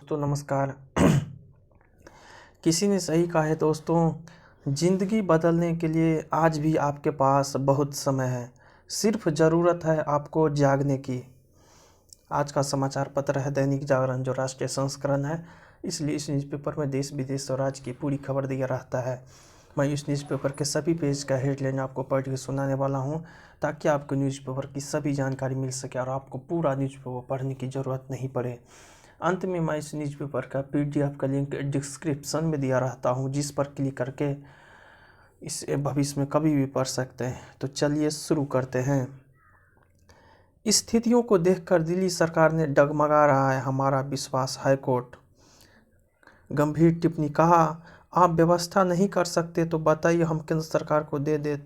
दोस्तों नमस्कार। किसी ने सही कहा है दोस्तों, ज़िंदगी बदलने के लिए आज भी आपके पास बहुत समय है। सिर्फ ज़रूरत है आपको जागने की। आज का समाचार पत्र है दैनिक जागरण, जो राष्ट्रीय संस्करण है, इसलिए इस न्यूज़पेपर में देश विदेश और राज्य की पूरी खबर दिया रहता है। मैं इस न्यूज़पेपर के सभी पेज का हेडलाइन आपको पढ़ के सुनाने वाला हूं, ताकि आपको न्यूज़पेपर की सभी जानकारी मिल सके और आपको पूरा न्यूज़पेपर पढ़ने की ज़रूरत नहीं पड़े। अंत में मैं इस न्यूज़पेपर का PDF का लिंक डिस्क्रिप्शन में दिया रहता हूं, जिस पर क्लिक करके इसे भविष्य में कभी भी पढ़ सकते हैं। तो चलिए शुरू करते हैं। स्थितियों को देखकर दिल्ली सरकार ने डगमगा रहा है हमारा विश्वास, हाईकोर्ट। गंभीर टिप्पणी, कहा आप व्यवस्था नहीं कर सकते तो बताइए, हम केंद्र सरकार को दे दे।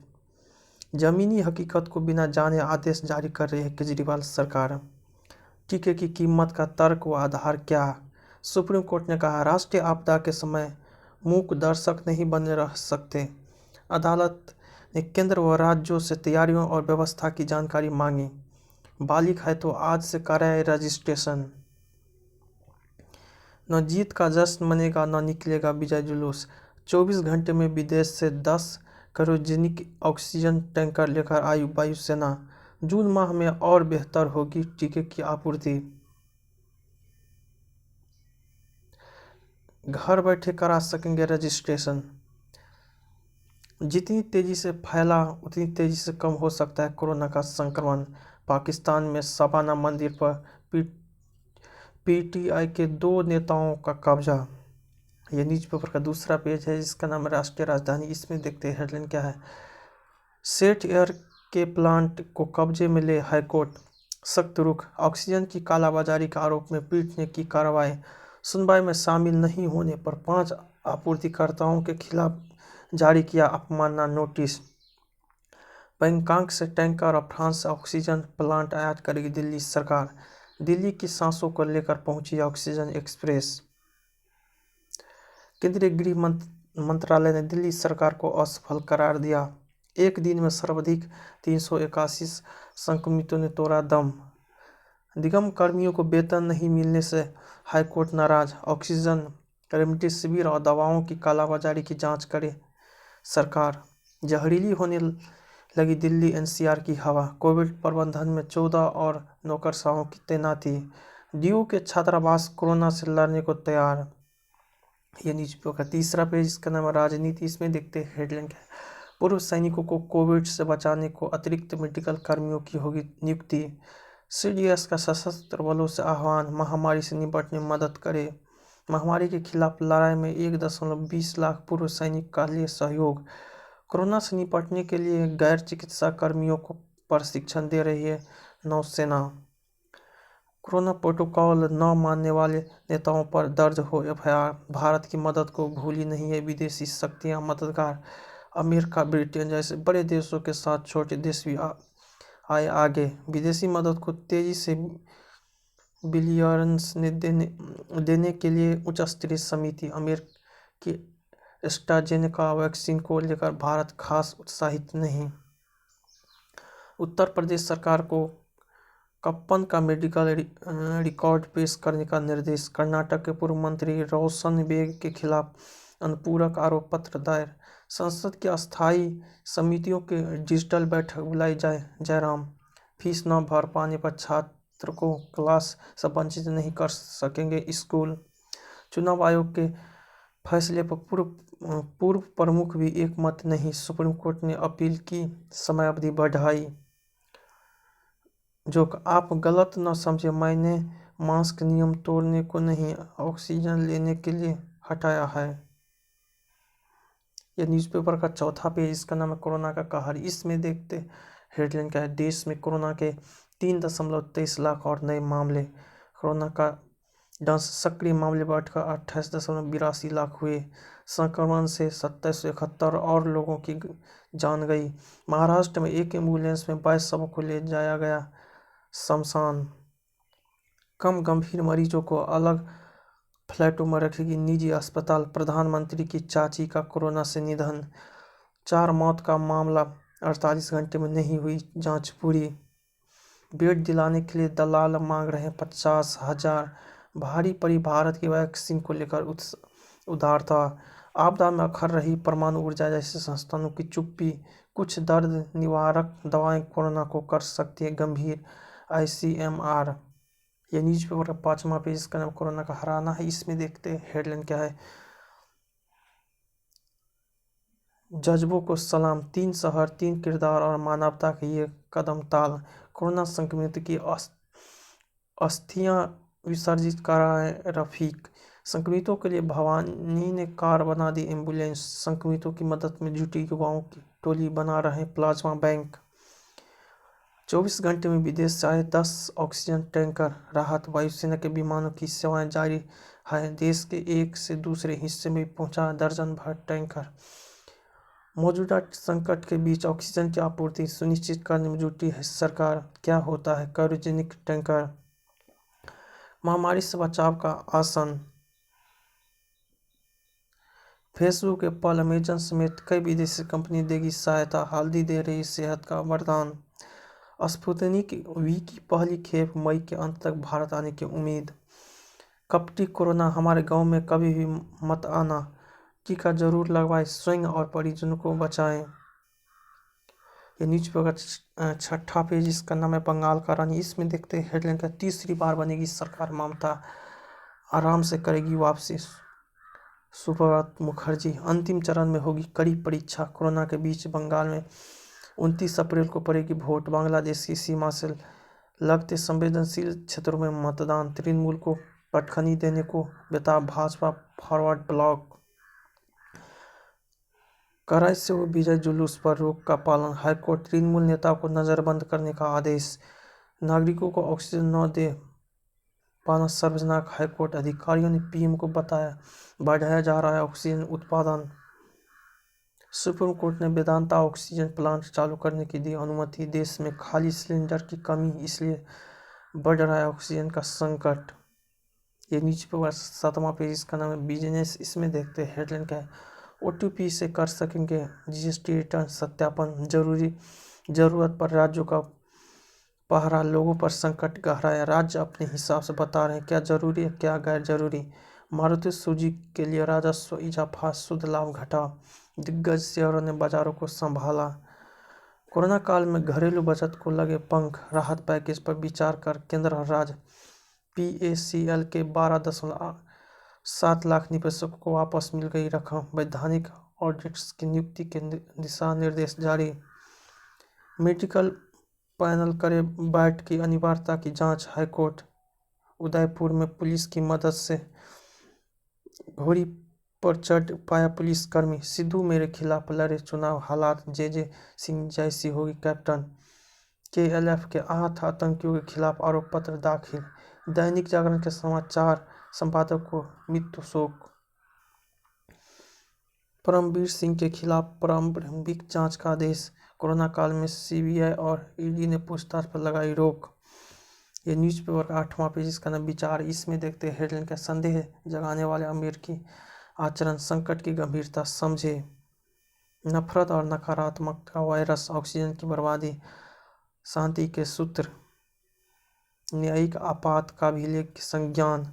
जमीनी हकीकत को बिना जाने आदेश जारी कर रही है केजरीवाल सरकार। टीके की कीमत का तर्क व आधार क्या? सुप्रीम कोर्ट ने कहा राष्ट्रीय आपदा के समय मूक दर्शक नहीं बने रह सकते। अदालत ने केंद्र व राज्यों से तैयारियों और व्यवस्था की जानकारी मांगी। बालिग है तो आज से कराए रजिस्ट्रेशन। न जीत का जश्न मनेगा न निकलेगा विजय जुलूस। 24 घंटे में विदेश से 10 क्रायोजेनिक ऑक्सीजन टैंकर लेकर आई वायुसेना। जून माह में और बेहतर होगी टीके की आपूर्ति। घर बैठे करा सकेंगे रजिस्ट्रेशन। जितनी तेजी से फैला उतनी तेजी से कम हो सकता है कोरोना का संक्रमण। पाकिस्तान में शबाना मंदिर पर PTI के 2 नेताओं का कब्जा। यह न्यूज़पेपर का दूसरा पेज है, जिसका नाम है राष्ट्रीय राजधानी। इसमें देखते हैं हेडलाइन क्या है। सेठ एयर के प्लांट को कब्जे में ले हाईकोर्ट, सख्त रुख। ऑक्सीजन की कालाबाजारी के आरोप में पीठ ने की कार्रवाई। सुनवाई में शामिल नहीं होने पर 5 आपूर्तिकर्ताओं के खिलाफ जारी किया अपमानना नोटिस। बैंकॉक से टैंकर और फ्रांस से ऑक्सीजन प्लांट आयात करेगी दिल्ली सरकार। दिल्ली की सांसों को लेकर पहुंची ऑक्सीजन एक्सप्रेस। केंद्रीय गृह मंत्रालय ने दिल्ली सरकार को असफल करार दिया। एक दिन में सर्वाधिक 381 संक्रमितों ने तोड़ा दम। निगम कर्मियों को वेतन नहीं मिलने से हाईकोर्ट नाराज। ऑक्सीजन, रेमडेसिविर और दवाओं की कालाबाजारी की जांच करे सरकार। जहरीली होने लगी दिल्ली NCR की हवा। कोविड प्रबंधन में 14 और नौकरशाहों की तैनाती। DU के छात्रावास कोरोना से लड़ने को तैयार। यह न्यूज़पेपर का तीसरा पेज, इसका नाम है राजनीति। इसमें देखते हैं हेडलाइन क्या है। पूर्व सैनिकों को कोविड से बचाने को अतिरिक्त मेडिकल कर्मियों की होगी नियुक्ति। CDS का सशस्त्र बलों से आह्वान, महामारी से निपटने में मदद करे। महामारी के खिलाफ लड़ाई में 1.20 लाख पूर्व सैनिक का लिए सहयोग। कोरोना से निपटने के लिए गैर चिकित्सा कर्मियों को प्रशिक्षण दे रही है नौसेना। कोरोना प्रोटोकॉल न मानने वाले नेताओं पर दर्ज हो FIR। भारत की मदद को भूली नहीं है विदेशी शक्तियां। मददगार अमेरिका, ब्रिटेन जैसे बड़े देशों के साथ छोटे देश भी आए आगे। विदेशी मदद को तेजी से बिलियंस ने देने के लिए उच्च स्तरीय समिति। अमेरिकी एस्ट्राजेनेका वैक्सीन को लेकर भारत खास उत्साहित नहीं। उत्तर प्रदेश सरकार को कप्पन का मेडिकल रिकॉर्ड पेश करने का निर्देश। कर्नाटक के पूर्व मंत्री रोशन बेग के खिलाफ अनुपूरक आरोप पत्र दायर। संसद की अस्थायी समितियों की डिजिटल बैठक बुलाई जाए। जयराम, फीस न भर पाने पर छात्र को क्लास से वंचित नहीं कर सकेंगे स्कूल। चुनाव आयोग के फैसले पर पूर्व प्रमुख भी एक मत नहीं। सुप्रीम कोर्ट ने अपील की समयावधि बढ़ाई। जो आप गलत न समझे, मैंने मास्क नियम तोड़ने को नहीं, ऑक्सीजन लेने के लिए हटाया है। यह न्यूज़पेपर का चौथा पेज, इसका नाम है कोरोना का कहर। इसमें देखते हेडलाइन क्या है। देश में कोरोना के 3.23 लाख और नए मामले। कोरोना का डांस सक्रिय मामले बढ़कर 28.82 लाख हुए। संक्रमण से 2771 और लोगों की जान गई। महाराष्ट्र में एक एम्बुलेंस में 22 शवों को ले जाया गया शमशान। कम गंभीर मरीजों को अलग फ्लैटों में रखेगी निजी अस्पताल। प्रधानमंत्री की चाची का कोरोना से निधन। 4 मौत का मामला, 48 घंटे में नहीं हुई जांच पूरी। बेड दिलाने के लिए दलाल मांग रहे हैं 50,000। भारी पड़ी भारत की वैक्सीन को लेकर उदारता। आपदा में अखर रही परमाणु ऊर्जा जैसे संस्थानों की चुप्पी। कुछ दर्द निवारक दवाएं कोरोना को कर सकती है गंभीर, ICMR। ये न्यूज़पेपर का 5वां पेज, इसका नाम कोरोना का हराना है। इसमें देखते हैं हेडलाइन क्या है। जज्बों को सलाम, 3 शहर 3 किरदार और मानवता के ये कदम ताल। कोरोना संक्रमित की अस्थियां विसर्जित कराए रफीक। संक्रमितों के लिए भवानी ने कार बना दी एम्बुलेंस। संक्रमितों की मदद में जुटी युवाओं की टोली बना रहे प्लाज्मा बैंक। 24 घंटे में विदेश से आए 10 ऑक्सीजन टैंकर। राहत, वायुसेना के विमानों की सेवाएं जारी है। देश के एक से दूसरे हिस्से में पहुंचा दर्जन भर टैंकर। मौजूदा संकट के बीच ऑक्सीजन की आपूर्ति सुनिश्चित करने में जुटी है सरकार। क्या होता है क्रायोजेनिक टैंकर। महामारी से बचाव का आसन। फेसबुक, एप्पल, अमेजन समेत कई विदेशी कंपनी देगी सहायता। हल्दी दे रही सेहत का वरदान। स्पुतनिक वी की पहली खेप मई के अंत तक भारत आने की उम्मीद। कपटी कोरोना, हमारे गांव में कभी भी मत आना। टीका जरूर लगवाएं, स्वयं और परिजनों को बचाएं। ये न्यूज़पेपर का 6ठा पेज, इसका नाम है बंगाल का रानी। इसमें देखते हैं हेडलाइन का। तीसरी बार बनेगी सरकार, ममता आराम से करेगी वापसी। सुब्रत मुखर्जी, अंतिम चरण में होगी कड़ी परीक्षा। कोरोना के बीच बंगाल में 29 अप्रैल को पड़ेगी वोट। बांग्लादेश की सीमा से लगते संवेदनशील क्षेत्रों में मतदान। तृणमूल को पटखनी देने को बेताब भाजपा फॉरवर्ड ब्लॉक। कराची से वो विजय जुलूस पर रोक का पालन। हाईकोर्ट, तृणमूल नेता को नजरबंद करने का आदेश। नागरिकों को ऑक्सीजन न दे पाना सर्वजनिक। हाईकोर्ट अधिकारियों ने PM को बताया बढ़ाया जा रहा है ऑक्सीजन उत्पादन। सुप्रीम कोर्ट ने वेदांता ऑक्सीजन प्लांट चालू करने की दी अनुमति। देश में खाली सिलेंडर की कमी, इसलिए बढ़ रहा है ऑक्सीजन का संकट। ये न्यूज़पेपर 7वां पेज, इसका नाम है बिजनेस। इसमें देखते हैं हेडलाइन क्या है। OTP से कर सकेंगे GST रिटर्न सत्यापन। जरूरत पर राज्यों का पहरा, लोगों पर संकट गहराया। राज्य अपने हिसाब से बता रहे हैं क्या जरूरी है क्या गैर जरूरी। मारुति सुजुकी के लिए राजस्व इजाफा, शुद्ध लाभ घटा। दिग्गज शेयरों ने बाजारों को संभाला। कोरोना काल में घरेलू बचत को लगे पंख। राहत पैकेज पर विचार कर केंद्र और राज्य। PACL के 12.7 लाख निवेशकों को वापस मिल गई रकम। वैधानिक ऑडिटर्स की नियुक्ति के दिशा निर्देश जारी। मेडिकल पैनल करे बैट की अनिवार्यता की जांच। हाईकोर्ट, उदयपुर में पुलिस की मदद से घोड़ी पर चढ़ पाया पुलिसकर्मी। सिद्धू मेरे खिलाफ लड़े चुनाव, हालात JJ सिंह जैसी होगी कैप्टन। KLF के 8 आतंकियों के खिलाफ आरोप पत्र दाखिल। दैनिक जागरण के समाचार संपादक को मृत्यु शोक। परमवीर सिंह के खिलाफ प्रारंभिक जांच का आदेश। कोरोना काल में CBI और ED ने पूछताछ पर लगाई रोक। ये न्यूज़पेपर का 8वां पेज, इसका नाम विचार। इसमें देखते हैं हेडलाइन का। संदेह जगाने वाले अमेरिकी आचरण, संकट की गंभीरता समझे। नफरत और नकारात्मकता वायरस, ऑक्सीजन की बर्बादी, शांति के सूत्र, न्यायिक आपात का भी ले संज्ञान।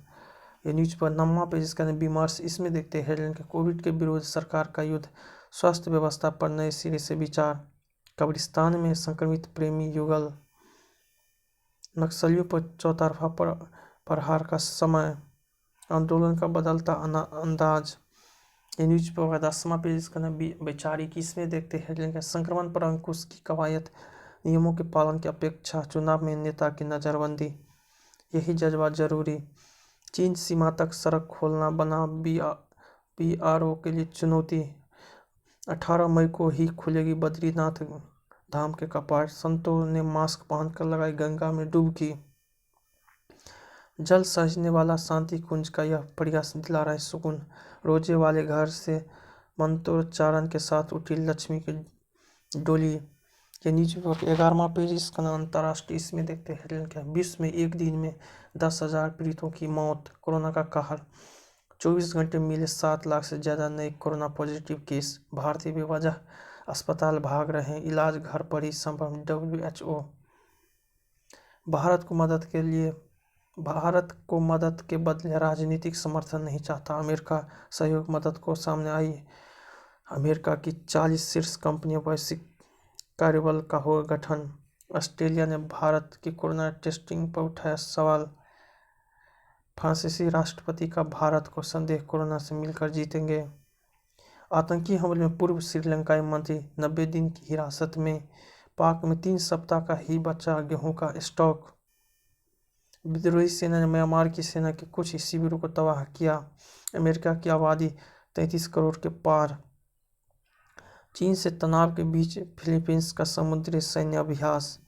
ये न्यूज़पेपर 9वां पेज, इसका नाम विमर्श। इसमें देखते हैं हेडलाइन का। कोविड के विरुद्ध सरकार का युद्ध, स्वास्थ्य व्यवस्था पर नए सिरे से विचार। कब्रिस्तान में संक्रमित प्रेमी युगल, नक्सलियों पर चौतरफा प्रहार का समय, आंदोलन का बदलता अंदाज। ये न्यूज़पेपर 10वां पेज, इसका नाम वैचारिक। इसमें देखते हैं हेडलाइन का। संक्रमण पर अंकुश की कवायद, नियमों के पालन की अपेक्षा, चुनाव में नेता की नजरबंदी, यही जज्बा जरूरी। चीन सीमा तक सड़क खोलना बना BRO के लिए चुनौती। 18 मई को ही खुलेगी बद्रीनाथ धाम के कपाट। संतों ने मास्क पहनकर लगाई गंगा में डुबकी। जल सहेजने वाला शांति कुंज का यह प्रयास दिला रहा है सुकून। रोजे वाले घर से मंत्रोच्चारण के साथ उठी लक्ष्मी की डोली। ये न्यूज़पेपर 11वां पेज, इसका नाम अंतर्राष्ट्रीय। इसमें देखते हैं हेडलाइन क्या है। विश्व में एक दिन में 10,000 पीड़ितों की मौत, कोरोना का कहर। 24 घंटे में मिले 7 लाख से ज्यादा नए कोरोना पॉजिटिव केस। भारतीय बेवजह अस्पताल भाग रहे हैं, इलाज घर पर ही संभव। WHO भारत को मदद के लिए भारत को मदद के बदले राजनीतिक समर्थन नहीं चाहता। अमेरिका सहयोग मदद को सामने आई। अमेरिका की 40 शीर्ष कंपनियों वैश्विक कार्यबल का हो गठन। ऑस्ट्रेलिया ने भारत की कोरोना टेस्टिंग पर उठाया सवाल। फ्रांसीसी राष्ट्रपति का भारत को संदेश, कोरोना से मिलकर जीतेंगे। आतंकी हमले में पूर्व श्रीलंकाई मंत्री 90 दिन की हिरासत में। पाक में 3 सप्ताह का ही बचा गेहूं का स्टॉक। विद्रोही सेना ने म्यांमार की सेना के कुछ शिविरों को तबाह किया। अमेरिका की आबादी 33 करोड़ के पार। चीन से तनाव के बीच फिलीपींस का समुद्री सैन्य अभ्यास।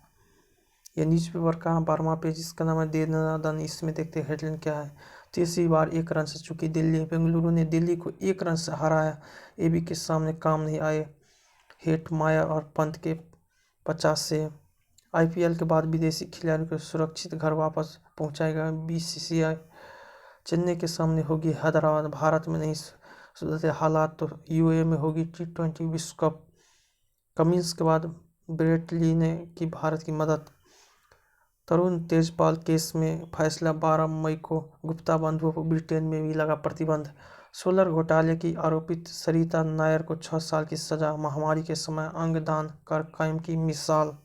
यह न्यूज़पेपर का 12वां पेज, इसका नाम है दे दनादन। इसमें देखते हैं हेडलाइन क्या है। तीसरी बार 1 रन से चुकी दिल्ली। बेंगलुरु ने दिल्ली को 1 रन से हराया। एबी के सामने काम नहीं आए हेट, माया और पंत के 50 से। आईपीएल के बाद विदेशी खिलाड़ियों को सुरक्षित घर वापस पहुंचाएगा बीसीसीआई। चेन्नई के सामने होगी हैदराबाद। भारत में नहीं सुधरते हालात तो यूएई में होगी T20 विश्व कप। कमिंस के बाद ब्रेट ली ने की भारत की मदद। तरुण तेजपाल केस में फैसला 12 मई को। गुप्ता बंधुओं को ब्रिटेन में भी लगा प्रतिबंध। सोलर घोटाले की आरोपित सरिता नायर को 6 साल की सजा। महामारी के समय अंग दान कर कायम की मिसाल।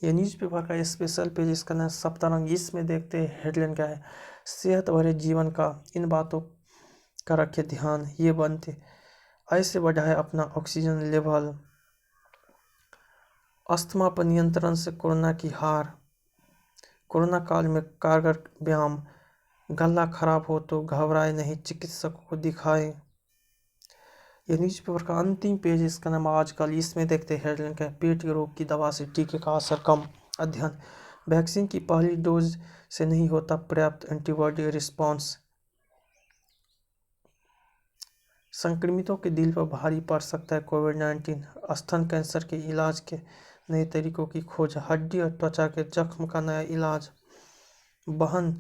ये न्यूज़पेपर का स्पेशल पेज, इसका नाम सप्तारंग। इसमें देखते हैं हेडलाइन क्या है। सेहत भरे जीवन का, इन बातों का रखे ध्यान, ये बनते ऐसे बढ़ाए अपना ऑक्सीजन लेवल। अस्थमा पर नियंत्रण से कोरोना की हार। कोरोना काल में कारगर व्यायाम। गला खराब हो तो घबराए नहीं, चिकित्सकों को दिखाएं। यह न्यूज़पेपर का अंतिम पेज, इसका नाम आजकल। इसमें देखते हैं हेडलाइन क्या है। पेट के रोग की दवा से टीके का असर कम। अध्ययन, वैक्सीन की पहली डोज से नहीं होता पर्याप्त एंटीबॉडी रिस्पॉन्स। संक्रमितों के दिल पर भारी पड़ सकता है कोविड-19। स्तन कैंसर के इलाज के नए तरीकों की खोज। हड्डी और त्वचा के जख्म का नया इलाज। बहन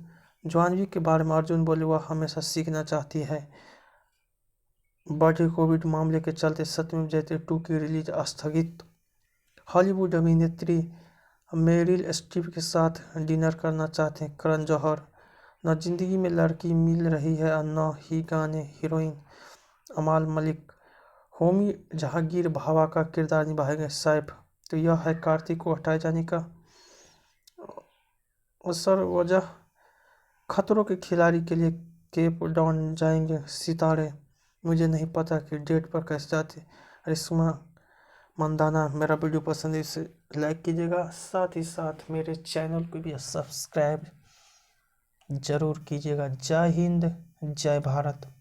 जाह्नवी के बारे में अर्जुन बोले, वह हमेशा सीखना चाहती है। बढ़े कोविड मामले के चलते सत्यमेव जयते 2 की रिलीज स्थगित। हॉलीवुड अभिनेत्री मेरिल स्ट्रीप के साथ डिनर करना चाहते हैं करण जौहर। न जिंदगी में लड़की मिल रही है और न ही गाने हीरोइन अमाल मलिक। होमी जहांगीर भाभा का किरदार निभाएंगे सैफ। तो यह है कार्तिक को हटाए जाने का असर। वजह खतरों के खिलाड़ी के लिए केप डाउन जाएंगे सितारे। मुझे नहीं पता कि डेट पर कैसे जाते। रिश्मा मंदाना। मेरा वीडियो पसंद है इसे लाइक कीजिएगा, साथ ही साथ मेरे चैनल को भी सब्सक्राइब जरूर कीजिएगा। जय हिंद, जय भारत।